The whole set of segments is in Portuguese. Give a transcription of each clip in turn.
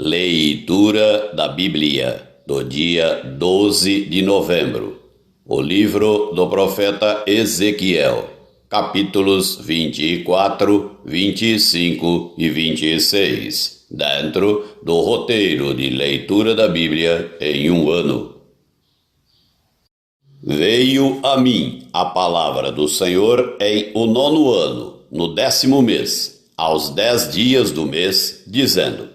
Leitura da Bíblia do dia 12 de novembro. O livro do profeta Ezequiel, capítulos 24, 25 e 26, dentro do roteiro de leitura da Bíblia em um ano. Veio a mim a palavra do Senhor em o 9º ano, no 10º mês, aos 10 dias do mês, dizendo: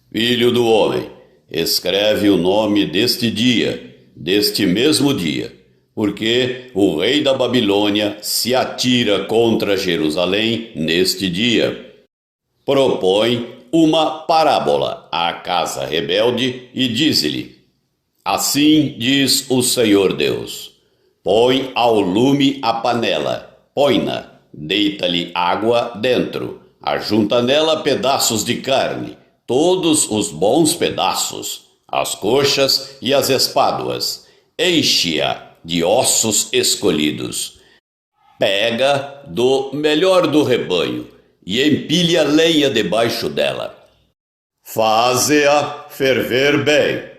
Filho do homem, escreve o nome deste dia, deste mesmo dia, porque o rei da Babilônia se atira contra Jerusalém neste dia. Propõe uma parábola à casa rebelde e diz-lhe: Assim diz o Senhor Deus: Põe ao lume a panela, põe-na, deita-lhe água dentro, ajunta nela pedaços de carne, todos os bons pedaços, as coxas e as espáduas, enche-a de ossos escolhidos. Pega do melhor do rebanho e empilha lenha debaixo dela. Faze-a ferver bem,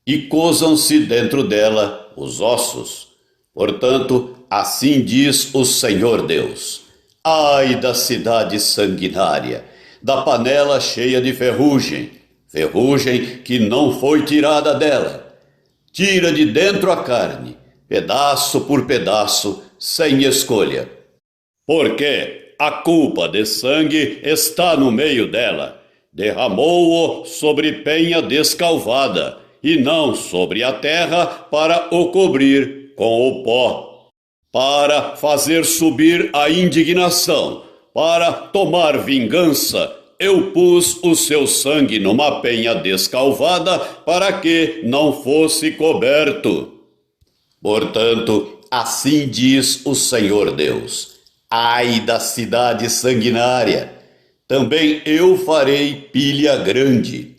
e cozam-se dentro dela os ossos. Portanto, assim diz o Senhor Deus: Ai da cidade sanguinária, da panela cheia de ferrugem, ferrugem que não foi tirada dela. Tira de dentro a carne, pedaço por pedaço, sem escolha. Porque a culpa de sangue está no meio dela. Derramou-o sobre penha descalvada, e não sobre a terra para o cobrir com o pó. Para fazer subir a indignação, para tomar vingança, eu pus o seu sangue numa penha descalvada para que não fosse coberto. Portanto, assim diz o Senhor Deus: Ai da cidade sanguinária! Também eu farei pilha grande.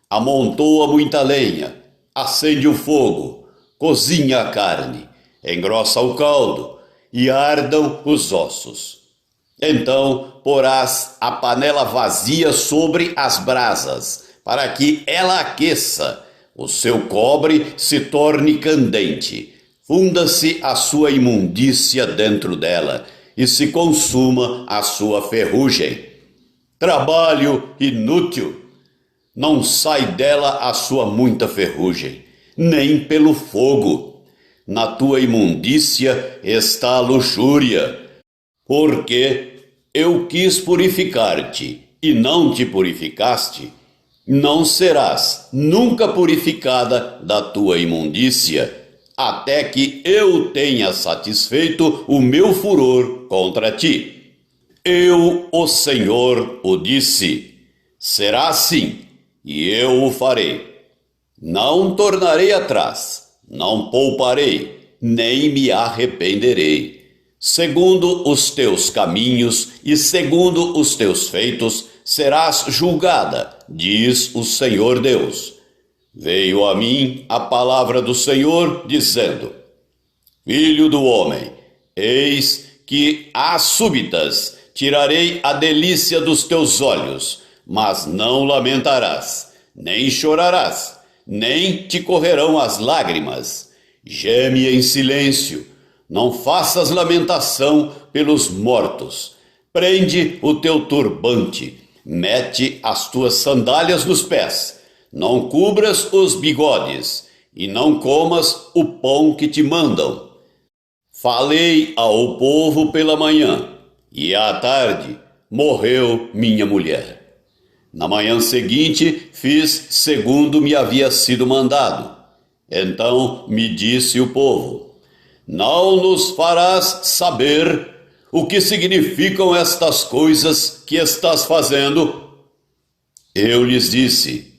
Amontoa muita lenha, acende o fogo, cozinha a carne, engrossa o caldo e ardam os ossos. Então porás a panela vazia sobre as brasas, para que ela aqueça, o seu cobre se torne candente, funda-se a sua imundícia dentro dela e se consuma a sua ferrugem. Trabalho inútil! Não sai dela a sua muita ferrugem, nem pelo fogo. Na tua imundícia está a luxúria, porque eu quis purificar-te e não te purificaste. Não serás nunca purificada da tua imundícia, até que eu tenha satisfeito o meu furor contra ti. Eu, o Senhor, o disse: será assim, e eu o farei. Não tornarei atrás, não pouparei, nem me arrependerei. Segundo os teus caminhos e segundo os teus feitos serás julgada, diz o Senhor Deus. Veio a mim a palavra do Senhor, dizendo: Filho do homem, eis que às súbitas tirarei a delícia dos teus olhos, mas não lamentarás, nem chorarás, nem te correrão as lágrimas. Geme em silêncio, não faças lamentação pelos mortos. Prende o teu turbante, mete as tuas sandálias nos pés, não cubras os bigodes, e não comas o pão que te mandam. Falei ao povo pela manhã, e à tarde morreu minha mulher. Na manhã seguinte fiz segundo me havia sido mandado. Então me disse o povo: Não nos farás saber o que significam estas coisas que estás fazendo? Eu lhes disse: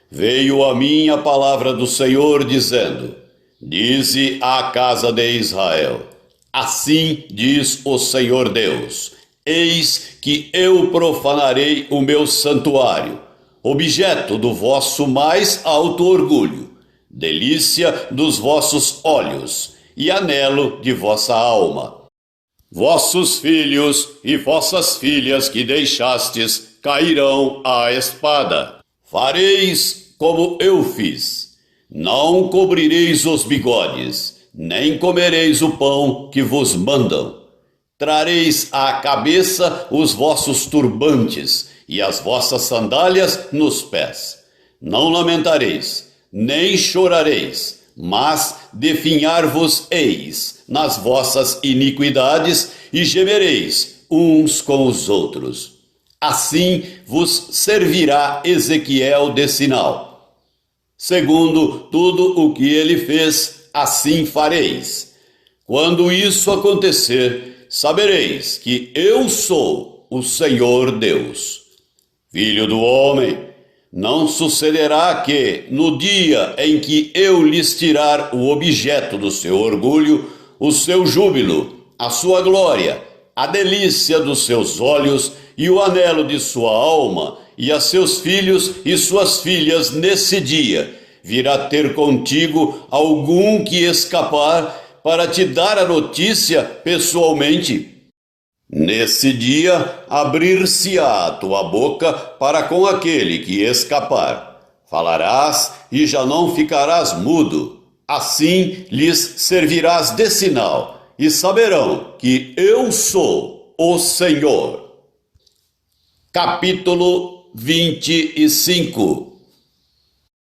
Veio a mim a palavra do Senhor, dizendo: Dize à casa de Israel: Assim diz o Senhor Deus: Eis que eu profanarei o meu santuário, objeto do vosso mais alto orgulho, delícia dos vossos olhos e anelo de vossa alma. Vossos filhos e vossas filhas que deixastes cairão à espada. Fareis como eu fiz. Não cobrireis os bigodes, nem comereis o pão que vos mandam. Trareis à cabeça os vossos turbantes e as vossas sandálias nos pés. Não lamentareis, nem chorareis, mas definhar-vos-eis nas vossas iniquidades e gemereis uns com os outros. Assim vos servirá Ezequiel de sinal. Segundo tudo o que ele fez, assim fareis. Quando isso acontecer, sabereis que eu sou o Senhor Deus. Filho do homem, não sucederá que, no dia em que eu lhes tirar o objeto do seu orgulho, o seu júbilo, a sua glória, a delícia dos seus olhos e o anelo de sua alma, e a seus filhos e suas filhas nesse dia, virá ter contigo algum que escapar para te dar a notícia pessoalmente. Nesse dia, abrir-se-á a tua boca para com aquele que escapar. Falarás e já não ficarás mudo. Assim lhes servirás de sinal, e saberão que eu sou o Senhor. Capítulo 25.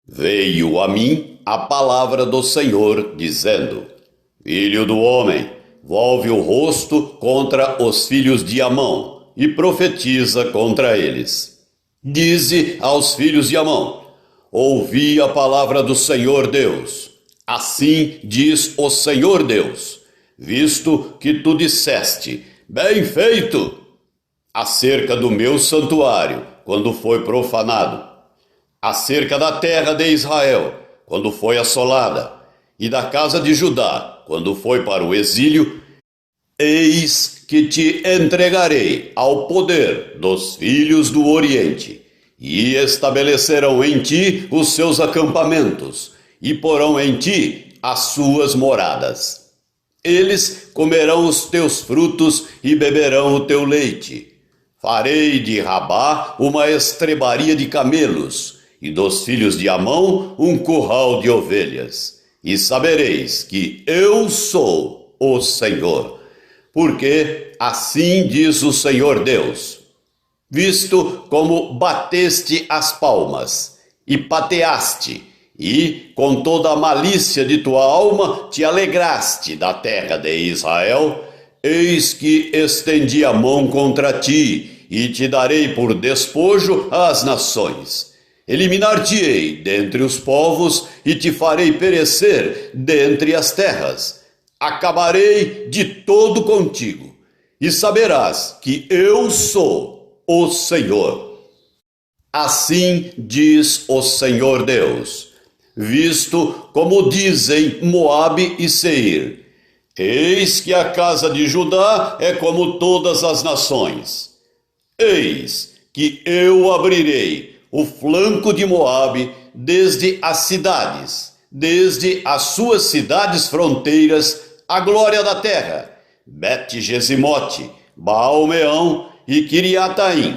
Veio a mim a palavra do Senhor, dizendo: Filho do homem, volve o rosto contra os filhos de Amon e profetiza contra eles. Dize aos filhos de Amon: ouvi a palavra do Senhor Deus. Assim diz o Senhor Deus, visto que tu disseste: bem feito, acerca do meu santuário, quando foi profanado, acerca da terra de Israel, quando foi assolada, e da casa de Judá, quando foi para o exílio, eis que te entregarei ao poder dos filhos do Oriente, e estabelecerão em ti os seus acampamentos, e porão em ti as suas moradas. Eles comerão os teus frutos e beberão o teu leite. Farei de Rabá uma estrebaria de camelos, e dos filhos de Amon um curral de ovelhas. E sabereis que eu sou o Senhor, porque assim diz o Senhor Deus: visto como bateste as palmas, e pateaste, e com toda a malícia de tua alma te alegraste da terra de Israel, eis que estendi a mão contra ti, e te darei por despojo às nações. Eliminar-te-ei dentre os povos, e te farei perecer dentre as terras. Acabarei de todo contigo, e saberás que eu sou o Senhor. Assim diz o Senhor Deus, visto como dizem Moabe e Seir: eis que a casa de Judá é como todas as nações. Eis que eu abrirei o flanco de Moabe desde as cidades, desde as suas cidades fronteiras, a glória da terra, Bet-Gesimote, Baal-meão e Kiriataim.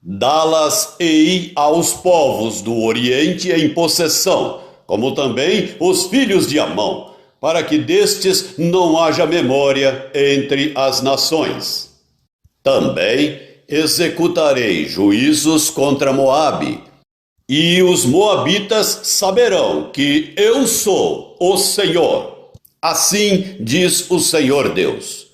Dá-las-ei aos povos do Oriente em possessão, como também os filhos de Amon, para que destes não haja memória entre as nações. Também executarei juízos contra Moabe, e os moabitas saberão que eu sou o Senhor. Assim diz o Senhor Deus,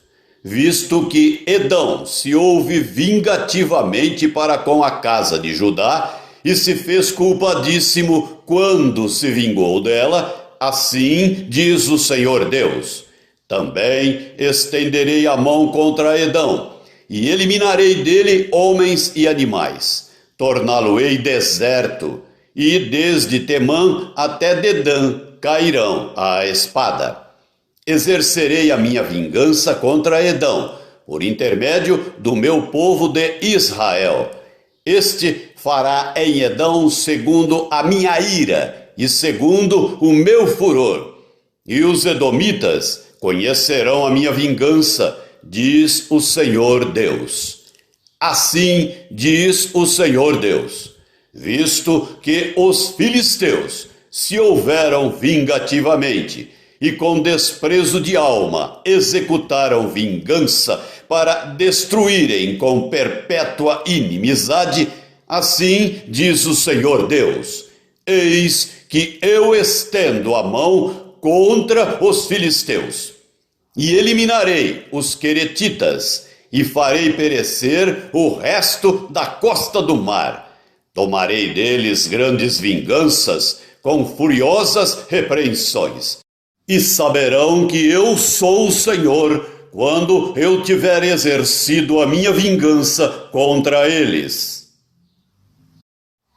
visto que Edom se houve vingativamente para com a casa de Judá e se fez culpadíssimo quando se vingou dela, assim diz o Senhor Deus: também estenderei a mão contra Edom, e eliminarei dele homens e animais, torná-lo-ei deserto, e desde Temã até Dedã cairão à espada. Exercerei a minha vingança contra Edom, por intermédio do meu povo de Israel. Este fará em Edom segundo a minha ira e segundo o meu furor. E os edomitas conhecerão a minha vingança, diz o Senhor Deus. Assim diz o Senhor Deus: visto que os filisteus se houveram vingativamente e com desprezo de alma executaram vingança para destruírem com perpétua inimizade, assim diz o Senhor Deus: eis que eu estendo a mão contra os filisteus, e eliminarei os queretitas, e farei perecer o resto da costa do mar. Tomarei deles grandes vinganças, com furiosas repreensões. E saberão que eu sou o Senhor, quando eu tiver exercido a minha vingança contra eles.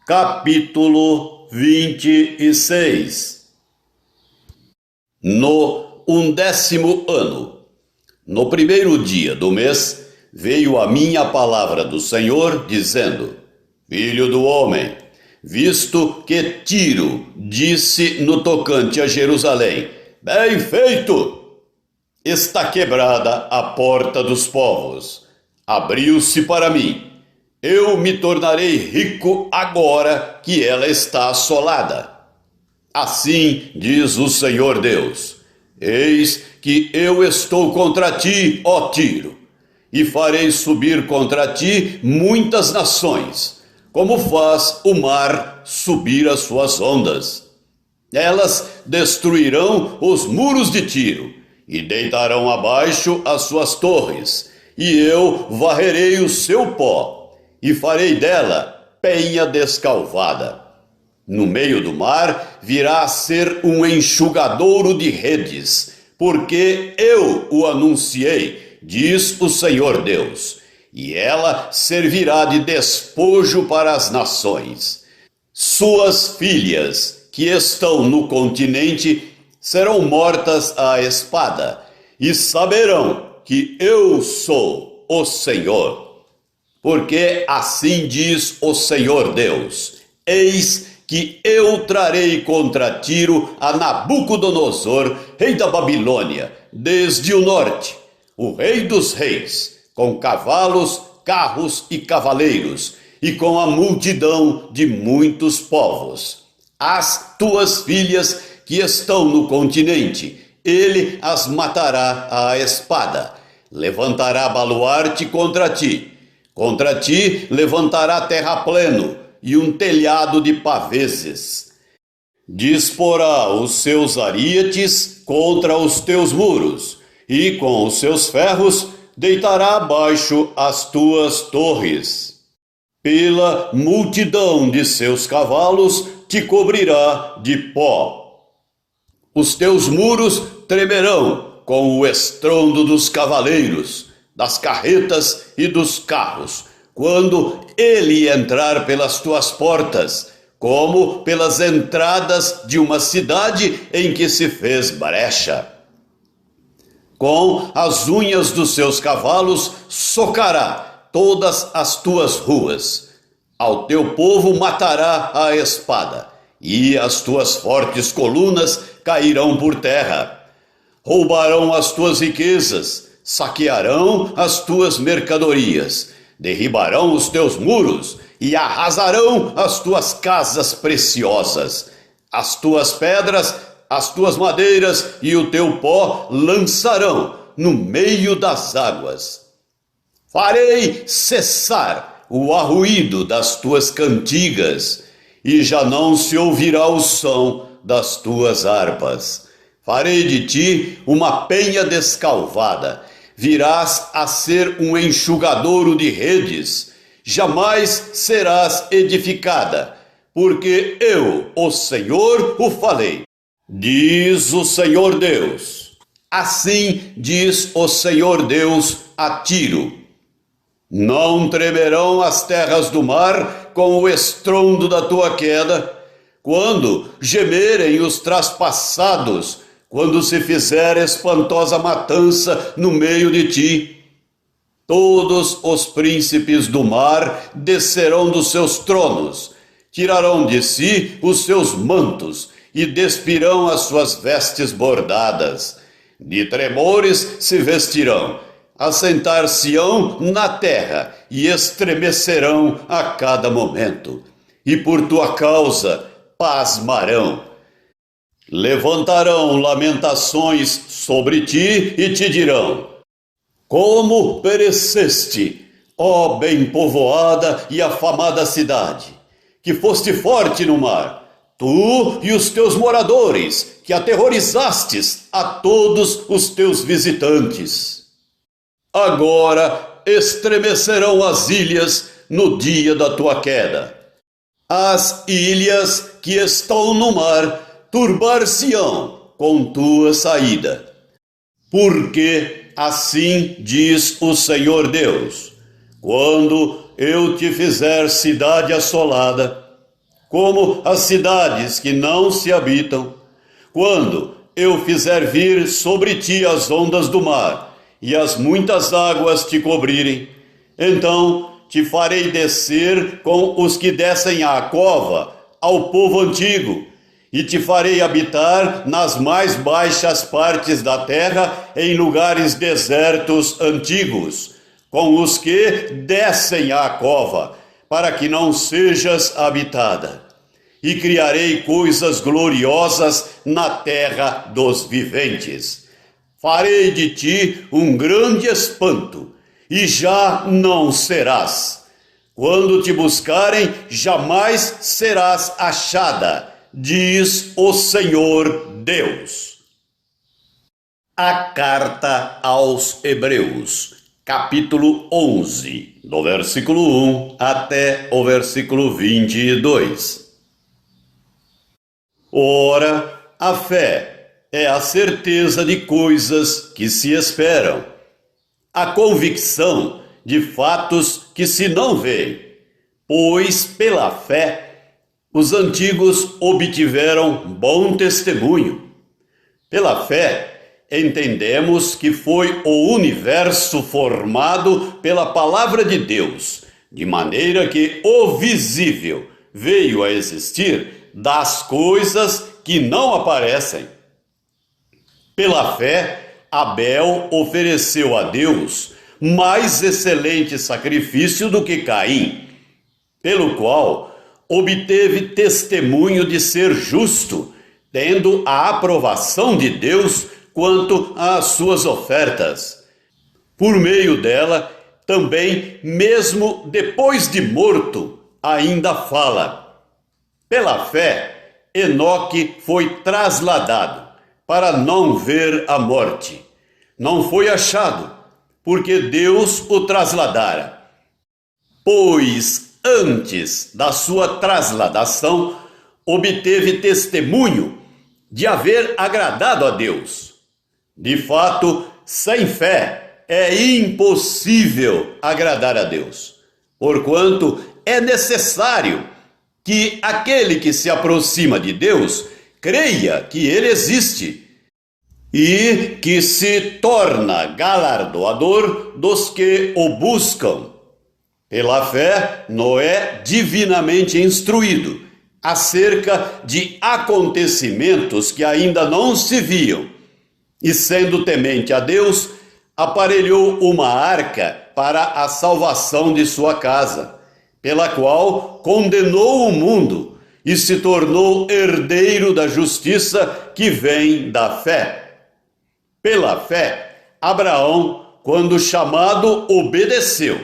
Capítulo 26. No 11º ano, no primeiro dia do mês, veio a mim a palavra do Senhor, dizendo: Filho do homem, visto que Tiro disse no tocante a Jerusalém: bem feito! Está quebrada a porta dos povos. Abriu-se para mim. Eu me tornarei rico agora que ela está assolada. Assim diz o Senhor Deus: eis que eu estou contra ti, ó Tiro, e farei subir contra ti muitas nações, como faz o mar subir as suas ondas. Elas destruirão os muros de Tiro e deitarão abaixo as suas torres, e eu varrerei o seu pó e farei dela penha descalvada. No meio do mar virá a ser um enxugadouro de redes, porque eu o anunciei, diz o Senhor Deus, e ela servirá de despojo para as nações. Suas filhas, que estão no continente, serão mortas à espada, e saberão que eu sou o Senhor. Porque assim diz o Senhor Deus: eis que eu trarei contra Tiro a Nabucodonosor, rei da Babilônia, desde o norte, o rei dos reis, com cavalos, carros e cavaleiros, e com a multidão de muitos povos. As tuas filhas que estão no continente, ele as matará à espada. Levantará baluarte contra ti. Contra ti levantará terrapleno e um telhado de paveses. Disporá os seus arietes contra os teus muros, e com os seus ferros deitará abaixo as tuas torres. Pela multidão de seus cavalos te cobrirá de pó. Os teus muros tremerão com o estrondo dos cavaleiros, das carretas e dos carros, quando ele entrar pelas tuas portas, como pelas entradas de uma cidade em que se fez brecha. Com as unhas dos seus cavalos socará todas as tuas ruas. Ao teu povo matará a espada, e as tuas fortes colunas cairão por terra. Roubarão as tuas riquezas, saquearão as tuas mercadorias, derribarão os teus muros e arrasarão as tuas casas preciosas. As tuas pedras, as tuas madeiras e o teu pó lançarão no meio das águas. Farei cessar o arruído das tuas cantigas, e já não se ouvirá o som das tuas harpas. Farei de ti uma penha descalvada, virás a ser um enxugadouro de redes, jamais serás edificada, porque eu, o Senhor, o falei. Diz o Senhor Deus. Assim diz o Senhor Deus a Tiro: não tremerão as terras do mar com o estrondo da tua queda, quando gemerem os traspassados, quando se fizer espantosa matança no meio de ti. Todos os príncipes do mar descerão dos seus tronos, tirarão de si os seus mantos e despirão as suas vestes bordadas. De tremores se vestirão, assentar-se-ão na terra e estremecerão a cada momento. e por tua causa pasmarão. Levantarão lamentações sobre ti e te dirão: como pereceste, ó bem povoada e afamada cidade, que foste forte no mar, tu e os teus moradores, que aterrorizastes a todos os teus visitantes. Agora estremecerão as ilhas no dia da tua queda. As ilhas que estão no mar turbar-se-ão com tua saída. Porque assim diz o Senhor Deus: quando eu te fizer cidade assolada, como as cidades que não se habitam, quando eu fizer vir sobre ti as ondas do mar e as muitas águas te cobrirem, então te farei descer com os que descem à cova, ao povo antigo, e te farei habitar nas mais baixas partes da terra, em lugares desertos antigos, com os que descem à cova, para que não sejas habitada. E criarei coisas gloriosas na terra dos viventes. Farei de ti um grande espanto, e já não serás. Quando te buscarem, jamais serás achada, diz o Senhor Deus. A carta aos Hebreus, capítulo 11, do versículo 1 até o versículo 22. Ora, a fé é a certeza de coisas que se esperam, a convicção de fatos que se não veem, pois pela fé os antigos obtiveram bom testemunho. Pela fé, entendemos que foi o universo formado pela palavra de Deus, de maneira que o visível veio a existir das coisas que não aparecem. Pela fé, Abel ofereceu a Deus mais excelente sacrifício do que Caim, pelo qual obteve testemunho de ser justo, tendo a aprovação de Deus quanto às suas ofertas. Por meio dela, também, mesmo depois de morto, ainda fala. Pela fé, Enoque foi trasladado para não ver a morte. Não foi achado, porque Deus o trasladara. Pois antes da sua trasladação, obteve testemunho de haver agradado a Deus. De fato, sem fé é impossível agradar a Deus, porquanto é necessário que aquele que se aproxima de Deus creia que ele existe e que se torna galardoador dos que o buscam. Pela fé, Noé, divinamente instruído acerca de acontecimentos que ainda não se viam, e sendo temente a Deus, aparelhou uma arca para a salvação de sua casa, pela qual condenou o mundo e se tornou herdeiro da justiça que vem da fé. Pela fé, Abraão, quando chamado, obedeceu,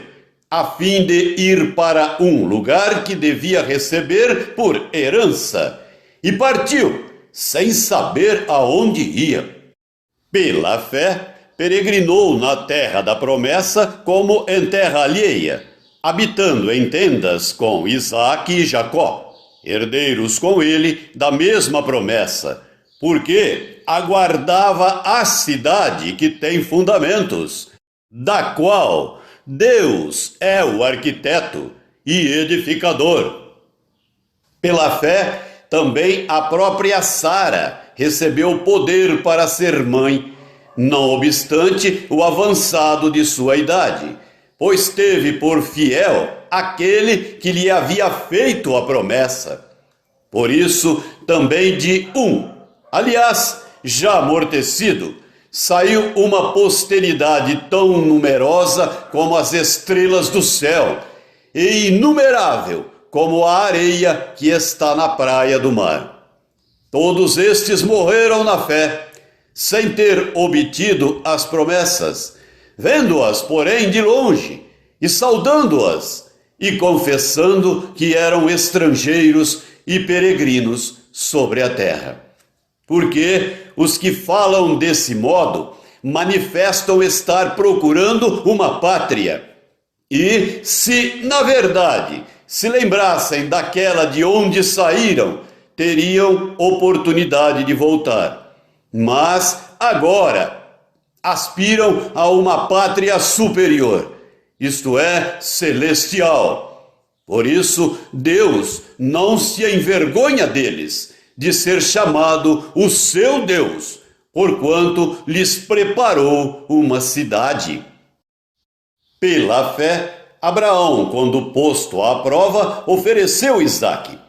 a fim de ir para um lugar que devia receber por herança, e partiu, sem saber aonde ia. Pela fé, peregrinou na terra da promessa como em terra alheia, habitando em tendas com Isaque e Jacó, herdeiros com ele da mesma promessa, porque aguardava a cidade que tem fundamentos, da qual Deus é o arquiteto e edificador. Pela fé, também a própria Sara recebeu poder para ser mãe, não obstante o avançado de sua idade, pois teve por fiel aquele que lhe havia feito a promessa. Por isso, também de aliás, já amortecido, saiu uma posteridade tão numerosa como as estrelas do céu, e inumerável como a areia que está na praia do mar. Todos estes morreram na fé, sem ter obtido as promessas, vendo-as, porém, de longe, e saudando-as, e confessando que eram estrangeiros e peregrinos sobre a terra. Porque os que falam desse modo manifestam estar procurando uma pátria. E se, na verdade, se lembrassem daquela de onde saíram, teriam oportunidade de voltar. Mas agora aspiram a uma pátria superior, isto é, celestial. Por isso, Deus não se envergonha deles, de ser chamado o seu Deus, porquanto lhes preparou uma cidade. Pela fé, Abraão, quando posto à prova, ofereceu Isaque.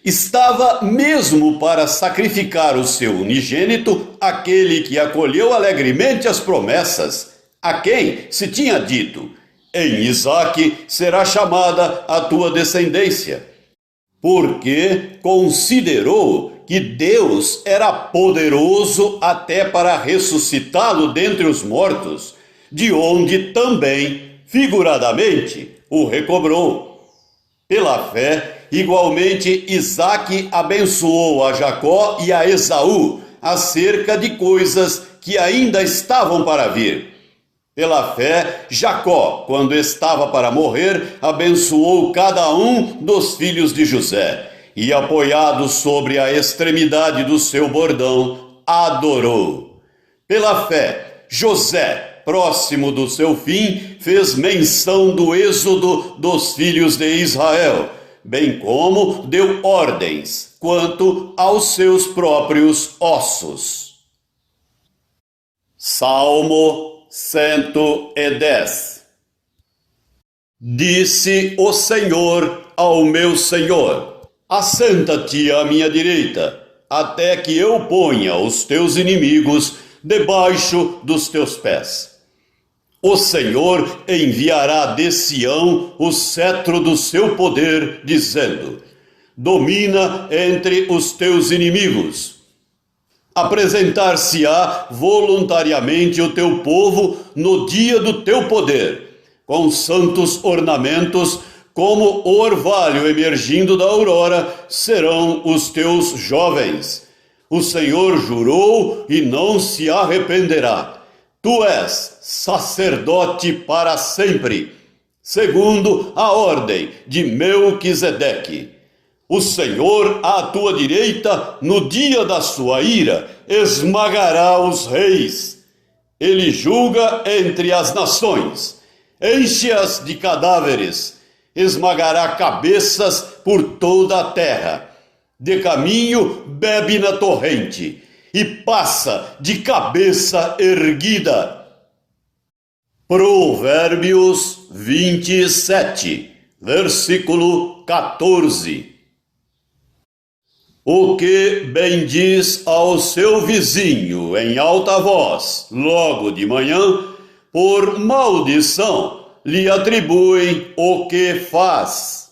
Estava mesmo para sacrificar o seu unigênito, aquele que acolheu alegremente as promessas, a quem se tinha dito: em Isaque será chamada a tua descendência, porque considerou que Deus era poderoso até para ressuscitá-lo dentre os mortos, de onde também, figuradamente, o recobrou. Pela fé, igualmente, Isaque abençoou a Jacó e a Esaú acerca de coisas que ainda estavam para vir. Pela fé, Jacó, quando estava para morrer, abençoou cada um dos filhos de José, e, apoiado sobre a extremidade do seu bordão, adorou. Pela fé, José, próximo do seu fim, fez menção do êxodo dos filhos de Israel, bem como deu ordens quanto aos seus próprios ossos. Salmo 110. Disse o Senhor ao meu Senhor: assenta-te à minha direita, até que eu ponha os teus inimigos debaixo dos teus pés. O Senhor enviará de Sião o cetro do seu poder, dizendo: domina entre os teus inimigos. Apresentar-se-á voluntariamente o teu povo no dia do teu poder, com santos ornamentos, como o orvalho emergindo da aurora, serão os teus jovens. O Senhor jurou e não se arrependerá. Tu és sacerdote para sempre, segundo a ordem de Melquisedeque. O Senhor, à tua direita, no dia da sua ira, esmagará os reis. Ele julga entre as nações, enche-as de cadáveres, esmagará cabeças por toda a terra. De caminho bebe na torrente, e passa de cabeça erguida. Provérbios 27, versículo 14. O que bendiz ao seu vizinho em alta voz, logo de manhã, por maldição lhe atribuem o que faz.